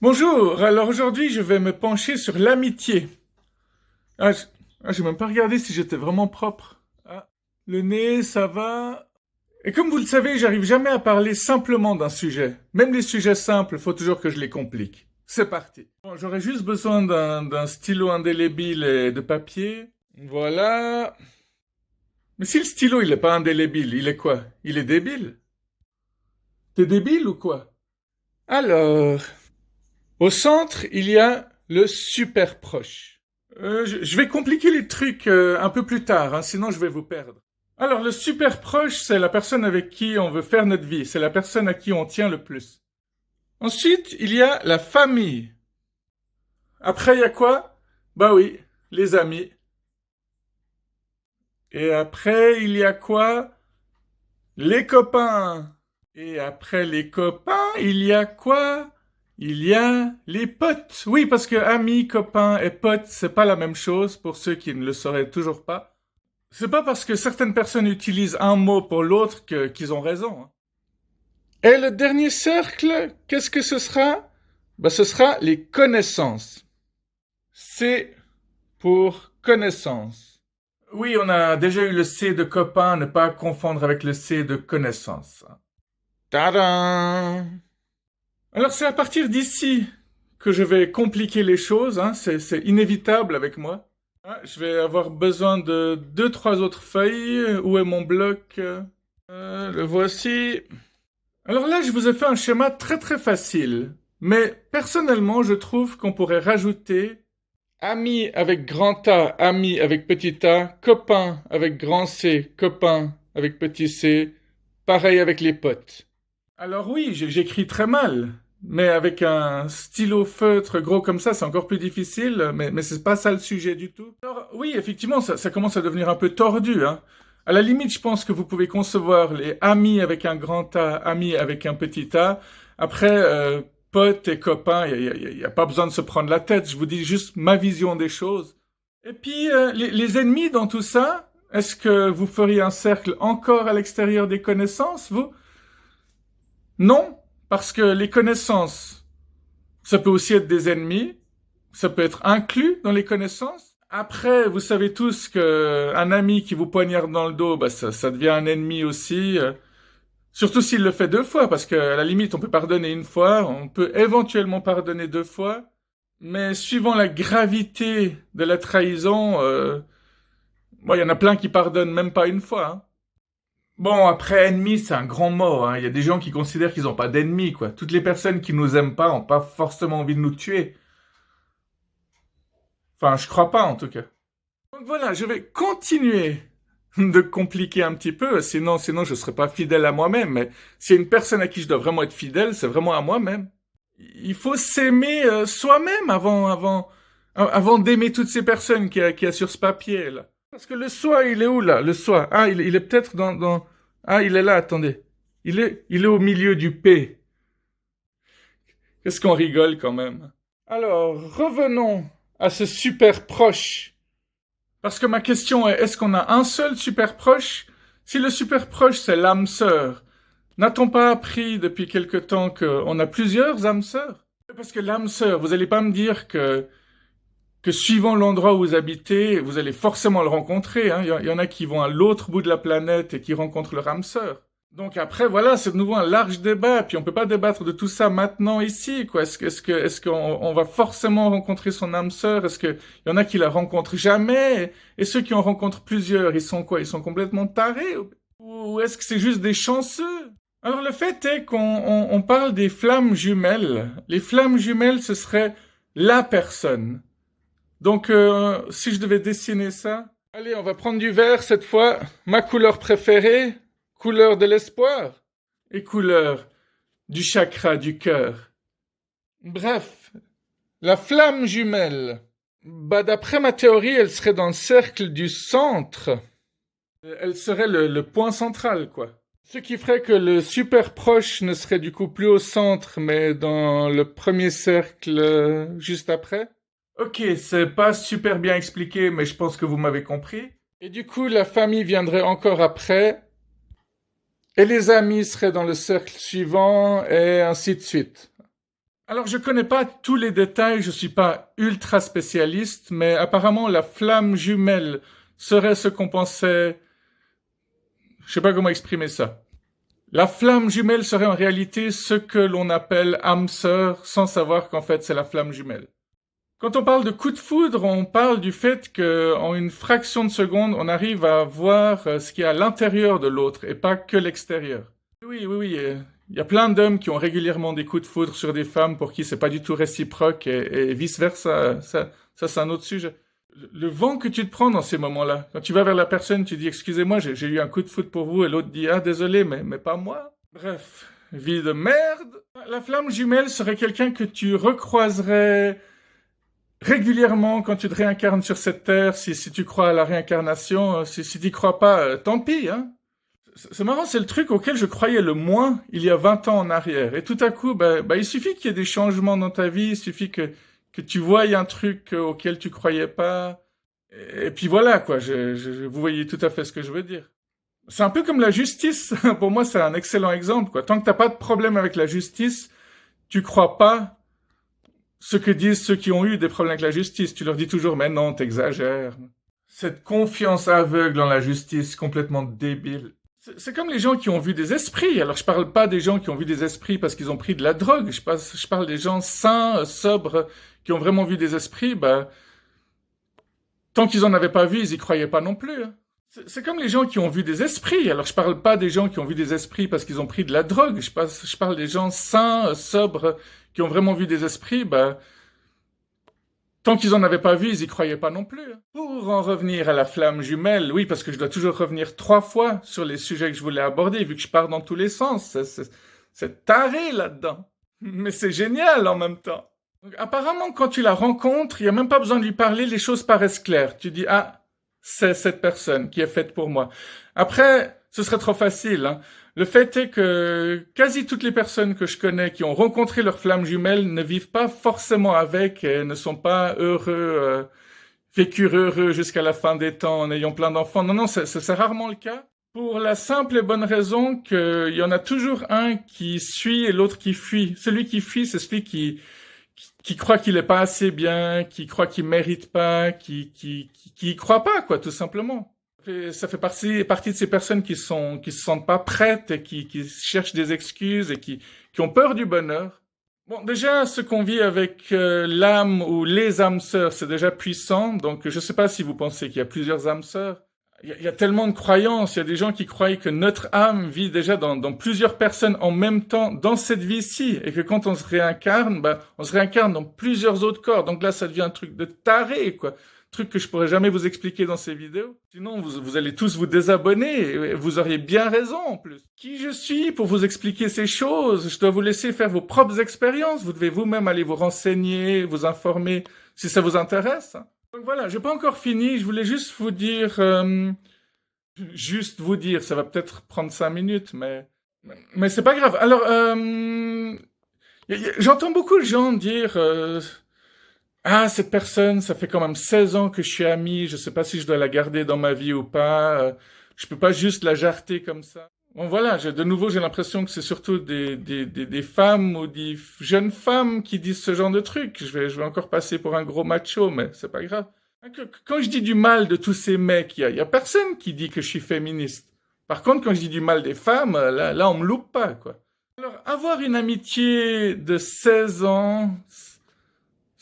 Bonjour, alors aujourd'hui je vais me pencher sur l'amitié. Ah, j'ai même pas regardé si j'étais vraiment propre. Ah, le nez, ça va. Et comme vous le savez, j'arrive jamais à parler simplement d'un sujet. Même les sujets simples, faut toujours que je les complique. C'est parti. Bon, j'aurais juste besoin d'un stylo indélébile et de papier. Voilà. Mais si le stylo il est pas indélébile, il est quoi? Il est débile? T'es débile ou quoi? Alors, au centre, il y a le super proche. Je vais compliquer les trucs un peu plus tard, hein, sinon je vais vous perdre. Alors, le super proche, c'est la personne avec qui on veut faire notre vie, c'est la personne à qui on tient le plus. Ensuite, il y a la famille. Après, il y a quoi? Bah oui, les amis. Et après, il y a quoi? Les copains. Et après les copains, il y a quoi? Il y a les potes. Oui, parce que amis, copains et potes, c'est pas la même chose pour ceux qui ne le sauraient toujours pas. C'est pas parce que certaines personnes utilisent un mot pour l'autre qu'ils ont raison, hein. Et le dernier cercle, qu'est-ce que ce sera? Ben, ce sera les connaissances. C'est pour connaissance. Oui, on a déjà eu le C de copain, ne pas confondre avec le C de connaissance. Tadam! Alors c'est à partir d'ici que je vais compliquer les choses, hein. C'est inévitable avec moi. Ah, je vais avoir besoin de deux, trois autres feuilles. Où est mon bloc? Le voici. Alors là, je vous ai fait un schéma très très facile. Mais personnellement, je trouve qu'on pourrait rajouter ami avec grand A, ami avec petit a, copain avec grand C, copain avec petit c, pareil avec les potes. Alors oui, j'écris très mal, mais avec un stylo feutre gros comme ça, c'est encore plus difficile, mais c'est pas ça le sujet du tout. Alors oui, effectivement, ça commence à devenir un peu tordu, hein. À la limite, je pense que vous pouvez concevoir les amis avec un grand A, amis avec un petit a. Après, potes et copains, y a pas besoin de se prendre la tête, je vous dis juste ma vision des choses. Et puis, les ennemis dans tout ça, est-ce que vous feriez un cercle encore à l'extérieur des connaissances, vous? Non, parce que les connaissances, ça peut aussi être des ennemis, ça peut être inclus dans les connaissances. Après, vous savez tous que un ami qui vous poignarde dans le dos, bah ça devient un ennemi aussi. Surtout s'il le fait deux fois, parce qu'à la limite, on peut pardonner une fois, on peut éventuellement pardonner deux fois, mais suivant la gravité de la trahison, bon, il y en a plein qui pardonnent même pas une fois, hein. Bon, après, ennemi, c'est un grand mot, hein. Il y a des gens qui considèrent qu'ils n'ont pas d'ennemis, quoi. Toutes les personnes qui nous aiment pas n'ont pas forcément envie de nous tuer. Enfin, je crois pas, en tout cas. Donc voilà, je vais continuer de compliquer un petit peu, sinon je serais pas fidèle à moi-même. Mais s'il y a une personne à qui je dois vraiment être fidèle, c'est vraiment à moi-même. Il faut s'aimer soi-même avant d'aimer toutes ces personnes qu'il y a sur ce papier, là. Parce que le soi, il est où, là? Le soi. Ah, il est peut-être Ah, il est là, attendez. Il est au milieu du P. Qu'est-ce qu'on rigole quand même. Alors, revenons à ce super proche. Parce que ma question est, est-ce qu'on a un seul super proche? Si le super proche, c'est l'âme sœur, n'a-t-on pas appris depuis quelque temps qu'on a plusieurs âmes sœurs? Parce que l'âme sœur, vous allez pas me dire que suivant l'endroit où vous habitez, vous allez forcément le rencontrer, hein. Il y en a qui vont à l'autre bout de la planète et qui rencontrent leur âme sœur. Donc après, voilà, c'est de nouveau un large débat, puis on peut pas débattre de tout ça maintenant ici, quoi. Est-ce qu'on on va forcément rencontrer son âme sœur? Est-ce que y en a qui la rencontrent jamais? Et ceux qui en rencontrent plusieurs, ils sont quoi? Ils sont complètement tarés? Ou est-ce que c'est juste des chanceux? Alors le fait est qu'on parle des flammes jumelles. Les flammes jumelles, ce serait la personne. Donc si je devais dessiner ça, allez, on va prendre du vert cette fois. Ma couleur préférée, couleur de l'espoir et couleur du chakra du cœur. Bref, la flamme jumelle. Bah, d'après ma théorie, elle serait dans le cercle du centre. Elle serait le point central, quoi. Ce qui ferait que le super proche ne serait du coup plus au centre, mais dans le premier cercle juste après. Ok, c'est pas super bien expliqué, mais je pense que vous m'avez compris. Et du coup, la famille viendrait encore après, et les amis seraient dans le cercle suivant, et ainsi de suite. Alors, je connais pas tous les détails, je suis pas ultra spécialiste, mais apparemment, la flamme jumelle serait ce qu'on pensait. Je sais pas comment exprimer ça. La flamme jumelle serait en réalité ce que l'on appelle âme sœur, sans savoir qu'en fait c'est la flamme jumelle. Quand on parle de coup de foudre, on parle du fait qu'en une fraction de seconde, on arrive à voir ce qu'il y a à l'intérieur de l'autre et pas que l'extérieur. Oui. Il y a plein d'hommes qui ont régulièrement des coups de foudre sur des femmes pour qui c'est pas du tout réciproque et vice-versa. Ça c'est un autre sujet. Le vent que tu te prends dans ces moments-là, quand tu vas vers la personne, tu dis excusez-moi, j'ai eu un coup de foudre pour vous, et l'autre dit ah désolé, mais pas moi. Bref, vie de merde. La flamme jumelle serait quelqu'un que tu recroiserais régulièrement quand tu te réincarnes sur cette terre, si tu crois à la réincarnation, si tu crois pas, tant pis, hein. C'est marrant, c'est le truc auquel je croyais le moins il y a 20 ans en arrière. Et tout à coup, il suffit qu'il y ait des changements dans ta vie, il suffit que tu voies un truc auquel tu croyais pas. Et puis voilà, quoi, vous voyez tout à fait ce que je veux dire. C'est un peu comme la justice. Pour moi, c'est un excellent exemple, quoi. Tant que t'as pas de problème avec la justice, tu crois pas ce que disent ceux qui ont eu des problèmes avec la justice. Tu leur dis toujours, mais non, t'exagères. Cette confiance aveugle en la justice, complètement débile. C'est comme les gens qui ont vu des esprits. Alors, je parle pas des gens qui ont vu des esprits parce qu'ils ont pris de la drogue. Je parle des gens sains, sobres, qui ont vraiment vu des esprits. Tant qu'ils en avaient pas vu, ils y croyaient pas non plus. Hein. C'est comme les gens qui ont vu des esprits. Alors, je parle pas des gens qui ont vu des esprits parce qu'ils ont pris de la drogue. Je parle des gens sains, sobres, qui ont vraiment vu des esprits. Tant qu'ils en avaient pas vu, ils y croyaient pas non plus. Hein. Pour en revenir à la flamme jumelle, oui, parce que je dois toujours revenir 3 fois sur les sujets que je voulais aborder, vu que je pars dans tous les sens. C'est taré là-dedans. Mais c'est génial en même temps. Donc, apparemment, quand tu la rencontres, il n'y a même pas besoin de lui parler, les choses paraissent claires. Tu dis, ah, c'est cette personne qui est faite pour moi. Après, ce serait trop facile. Hein. Le fait est que quasi toutes les personnes que je connais qui ont rencontré leur flamme jumelle ne vivent pas forcément avec et ne sont pas heureux, vécurent heureux jusqu'à la fin des temps en ayant plein d'enfants. Non, c'est rarement le cas. Pour la simple et bonne raison qu'il y en a toujours un qui suit et l'autre qui fuit. Celui qui fuit, c'est celui qui croit qu'il est pas assez bien, qui croit qu'il mérite pas, qui croit pas, quoi, tout simplement. Ça fait partie de ces personnes qui se sentent pas prêtes et qui cherchent des excuses et qui ont peur du bonheur. Bon, déjà, ce qu'on vit avec l'âme ou les âmes sœurs, c'est déjà puissant. Donc, je sais pas si vous pensez qu'il y a plusieurs âmes sœurs. Il y a tellement de croyances. Il y a des gens qui croient que notre âme vit déjà dans plusieurs personnes en même temps dans cette vie-ci. Et que quand on se réincarne, on se réincarne dans plusieurs autres corps. Donc là, ça devient un truc de taré, quoi. Truc que je pourrais jamais vous expliquer dans ces vidéos. Sinon, vous allez tous vous désabonner et vous auriez bien raison en plus. Qui je suis pour vous expliquer ces choses? Je dois vous laisser faire vos propres expériences. Vous devez vous-même aller vous renseigner, vous informer si ça vous intéresse. Donc voilà, j'ai pas encore fini. Je voulais juste vous dire, ça va peut-être prendre 5 minutes, mais c'est pas grave. Alors, j'entends beaucoup de gens dire. Ah, cette personne, ça fait quand même 16 ans que je suis ami, je sais pas si je dois la garder dans ma vie ou pas, je peux pas juste la jarter comme ça. Bon voilà, de nouveau j'ai l'impression que c'est surtout des femmes ou des jeunes femmes qui disent ce genre de trucs. Je vais encore passer pour un gros macho, mais c'est pas grave. Quand je dis du mal de tous ces mecs, il y a personne qui dit que je suis féministe. Par contre, quand je dis du mal des femmes, là on me loupe pas, quoi. Alors, avoir une amitié de 16 ans,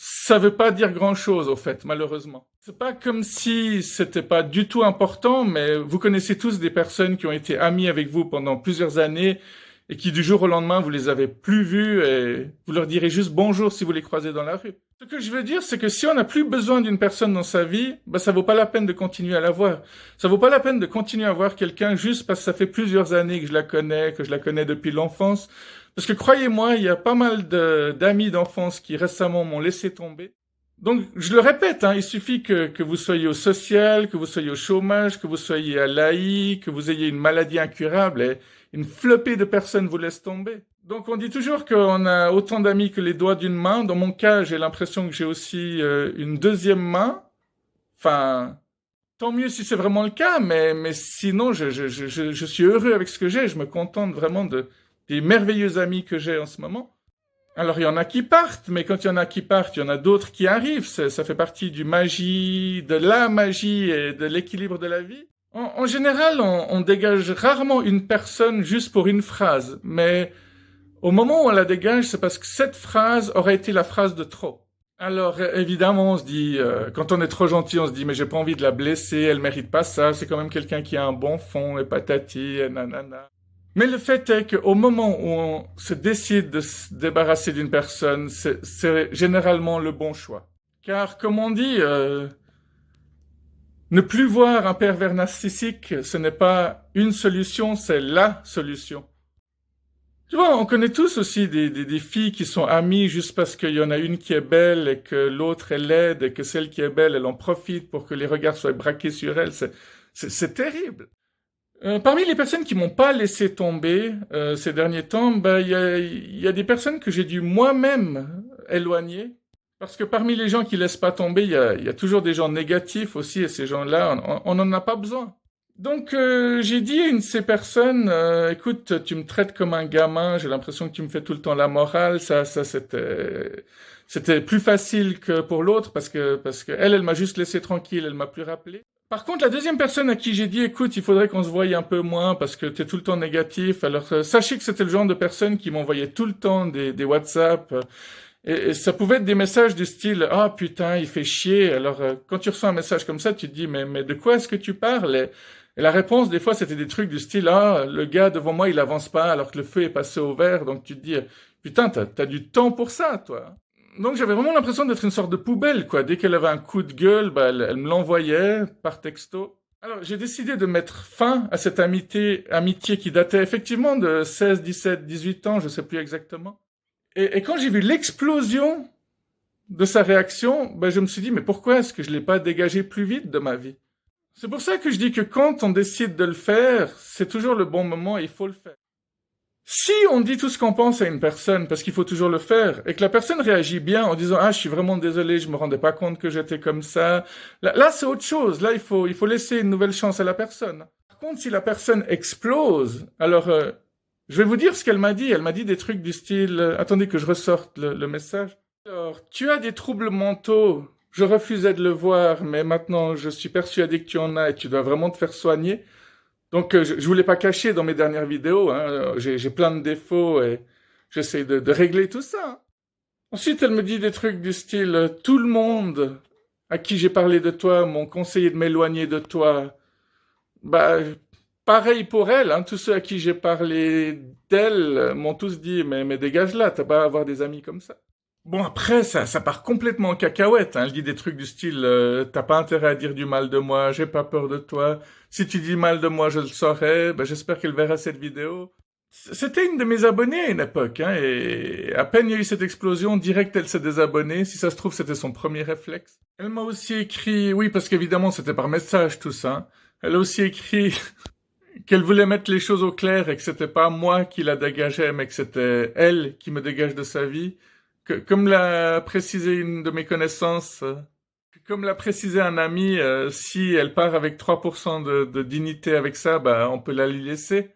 ça veut pas dire grand-chose, au fait, malheureusement. C'est pas comme si c'était pas du tout important, mais vous connaissez tous des personnes qui ont été amies avec vous pendant plusieurs années et qui du jour au lendemain, vous les avez plus vues et vous leur direz juste bonjour si vous les croisez dans la rue. Ce que je veux dire, c'est que si on n'a plus besoin d'une personne dans sa vie, ça vaut pas la peine de continuer à la voir. Ça vaut pas la peine de continuer à voir quelqu'un juste parce que ça fait plusieurs années que je la connais depuis l'enfance. Parce que croyez-moi, il y a pas mal d'amis d'enfance qui récemment m'ont laissé tomber. Donc, je le répète, il suffit que vous soyez au social, que vous soyez au chômage, que vous soyez à l'AI, que vous ayez une maladie incurable et une flopée de personnes vous laissent tomber. Donc, on dit toujours qu'on a autant d'amis que les doigts d'une main. Dans mon cas, j'ai l'impression que j'ai aussi une deuxième main. Enfin, tant mieux si c'est vraiment le cas, mais sinon, je suis heureux avec ce que j'ai. Je me contente vraiment des merveilleux amis que j'ai en ce moment. Alors, il y en a qui partent, mais quand il y en a qui partent, il y en a d'autres qui arrivent. Ça fait partie de la magie et de l'équilibre de la vie. En général, on dégage rarement une personne juste pour une phrase, mais au moment où on la dégage, c'est parce que cette phrase aurait été la phrase de trop. Alors, évidemment, on se dit, quand on est trop gentil, on se dit, mais j'ai pas envie de la blesser, elle mérite pas ça, c'est quand même quelqu'un qui a un bon fond, et patati, et nanana. Mais le fait est qu'au moment où on se décide de se débarrasser d'une personne, c'est généralement le bon choix. Car, comme on dit, ne plus voir un pervers narcissique, ce n'est pas une solution, c'est la solution. Tu vois, on connaît tous aussi des filles qui sont amies juste parce qu'il y en a une qui est belle et que l'autre est laide et que celle qui est belle, elle en profite pour que les regards soient braqués sur elle. C'est terrible. Parmi les personnes qui m'ont pas laissé tomber ces derniers temps, il y a des personnes que j'ai dû moi-même éloigner. Parce que parmi les gens qui laissent pas tomber, il y a toujours des gens négatifs aussi, et ces gens-là, on n'en a pas besoin. Donc j'ai dit à une de ces personnes, écoute, tu me traites comme un gamin, j'ai l'impression que tu me fais tout le temps la morale, ça c'était plus facile que pour l'autre parce que elle m'a juste laissé tranquille, elle m'a plus rappelé. Par contre, la deuxième personne à qui j'ai dit, écoute, il faudrait qu'on se voie un peu moins parce que t'es tout le temps négatif. Alors sachez que c'était le genre de personne qui m'envoyait tout le temps des WhatsApp. Et ça pouvait être des messages du style «Ah putain, il fait chier». Alors quand tu reçois un message comme ça, tu te dis mais de quoi est-ce que tu parles et la réponse des fois c'était des trucs du style «Ah, le gars devant moi, il avance pas alors que le feu est passé au vert». Donc tu te dis «Putain, t'as du temps pour ça, toi». Donc j'avais vraiment l'impression d'être une sorte de poubelle quoi. Dès qu'elle avait un coup de gueule, elle me l'envoyait par texto. Alors, j'ai décidé de mettre fin à cette amitié qui datait effectivement de 16, 17, 18 ans, je sais plus exactement. Et quand j'ai vu l'explosion de sa réaction, je me suis dit, mais pourquoi est-ce que je l'ai pas dégagé plus vite de ma vie? C'est pour ça que je dis que quand on décide de le faire, c'est toujours le bon moment et il faut le faire. Si on dit tout ce qu'on pense à une personne, parce qu'il faut toujours le faire, et que la personne réagit bien en disant «Ah, je suis vraiment désolé, je me rendais pas compte que j'étais comme ça», là c'est autre chose. Là, il faut laisser une nouvelle chance à la personne. Par contre, si la personne explose, alors je vais vous dire ce qu'elle m'a dit. Elle m'a dit des trucs du style attendez que je ressorte le message. Alors, tu as des troubles mentaux. Je refusais de le voir, mais maintenant je suis persuadé que tu en as et tu dois vraiment te faire soigner. Donc, je voulais pas cacher dans mes dernières vidéos. Hein, j'ai plein de défauts et j'essaie de régler tout ça. Hein. Ensuite, elle me dit des trucs du style tout le monde à qui j'ai parlé de toi m'ont conseillé de m'éloigner de toi. Bah, pareil pour elle, hein, tous ceux à qui j'ai parlé d'elle m'ont tous dit mais dégage là, t'as pas à avoir des amis comme ça. Bon après ça part complètement en cacahuète, hein. Elle dit des trucs du style t'as pas intérêt à dire du mal de moi, j'ai pas peur de toi. Si tu dis mal de moi, je le saurai. J'espère qu'elle verra cette vidéo. C'était une de mes abonnées à une époque, hein, et à peine il y a eu cette explosion, direct elle s'est désabonnée. Si ça se trouve, c'était son premier réflexe. Elle m'a aussi écrit, oui, parce qu'évidemment c'était par message tout ça. Hein. Elle a aussi écrit qu'elle voulait mettre les choses au clair et que c'était pas moi qui la dégageais, mais que c'était elle qui me dégage de sa vie. Comme l'a précisé une de mes connaissances, comme l'a précisé un ami, si elle part avec 3% de dignité avec ça, on peut la lui laisser.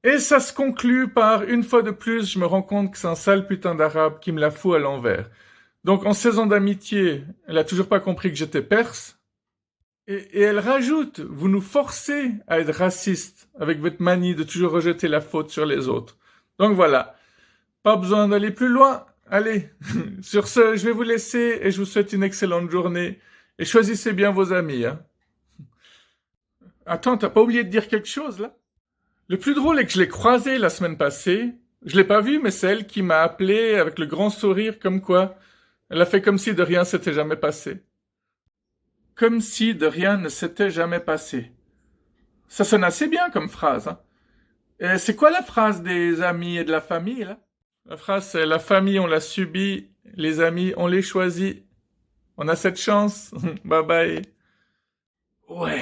Et ça se conclut par, une fois de plus, je me rends compte que c'est un sale putain d'arabe qui me la fout à l'envers. Donc en 16 ans d'amitié, elle a toujours pas compris que j'étais perse. Et elle rajoute, vous nous forcez à être racistes avec votre manie de toujours rejeter la faute sur les autres. Donc voilà, pas besoin d'aller plus loin. Allez, sur ce, je vais vous laisser et je vous souhaite une excellente journée. Et choisissez bien vos amis. Hein. Attends, t'as pas oublié de dire quelque chose là? Le plus drôle est que je l'ai croisée la semaine passée. Je l'ai pas vue, mais c'est elle qui m'a appelé avec le grand sourire comme quoi. Elle a fait comme si de rien s'était jamais passé. Comme si de rien ne s'était jamais passé. Ça sonne assez bien comme phrase. Hein. Et c'est quoi la phrase des amis et de la famille, là? La phrase, c'est la famille, on l'a subie, les amis, on les choisit. On a cette chance. Bye bye. Ouais.